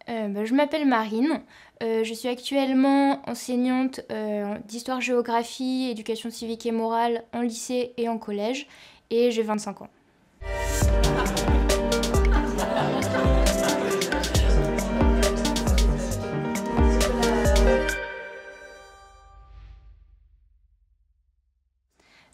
Je m'appelle Marine, je suis actuellement enseignante d'histoire-géographie, éducation civique et morale en lycée et en collège et j'ai 25 ans.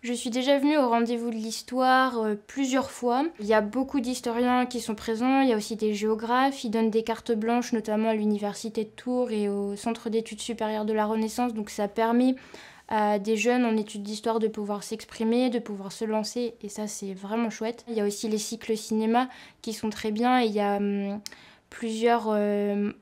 Je suis déjà venue au rendez-vous de l'histoire plusieurs fois. Il y a beaucoup d'historiens qui sont présents, il y a aussi des géographes, ils donnent des cartes blanches notamment à l'université de Tours et au Centre d'études supérieures de la Renaissance, donc ça permet à des jeunes en études d'histoire de pouvoir s'exprimer, de pouvoir se lancer et ça c'est vraiment chouette. Il y a aussi les cycles cinéma qui sont très bien et il y a plusieurs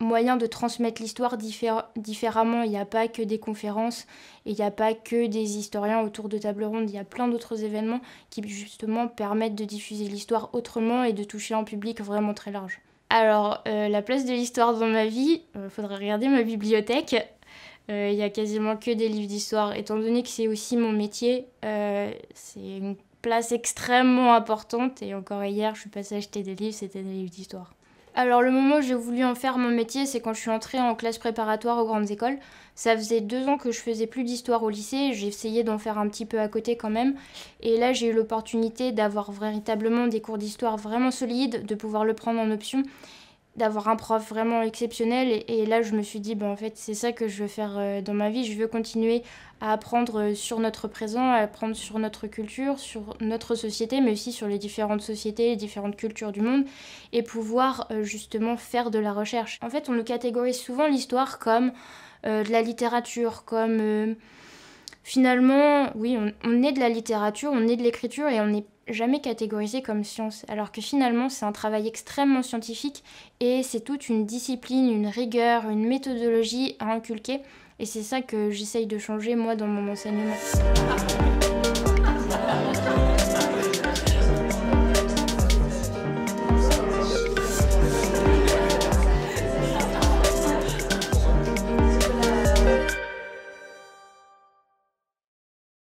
moyens de transmettre l'histoire différemment. Il n'y a pas que des conférences et il n'y a pas que des historiens autour de tables rondes. Il y a plein d'autres événements qui justement permettent de diffuser l'histoire autrement et de toucher un public vraiment très large. Alors, la place de l'histoire dans ma vie, faudrait regarder ma bibliothèque. Il y a quasiment que des livres d'histoire. Étant donné que c'est aussi mon métier, c'est une place extrêmement importante. Et encore hier, je suis passée acheter des livres, c'était des livres d'histoire. Alors le moment où j'ai voulu en faire mon métier, c'est quand je suis entrée en classe préparatoire aux grandes écoles. Ça faisait 2 ans que je faisais plus d'histoire au lycée, j'ai essayé d'en faire un petit peu à côté quand même. Et là j'ai eu l'opportunité d'avoir véritablement des cours d'histoire vraiment solides, de pouvoir le prendre en option, d'avoir un prof vraiment exceptionnel. Et là je me suis dit, en fait c'est ça que je veux faire dans ma vie, je veux continuer à apprendre sur notre présent, à apprendre sur notre culture, sur notre société, mais aussi sur les différentes sociétés, les différentes cultures du monde, et pouvoir justement faire de la recherche. En fait, on nous catégorise souvent l'histoire comme de la littérature, comme finalement, oui, on est de la littérature, on est de l'écriture et on n'est jamais catégorisé comme science, alors que finalement c'est un travail extrêmement scientifique et c'est toute une discipline, une rigueur, une méthodologie à inculquer. Et c'est ça que j'essaye de changer moi dans mon enseignement.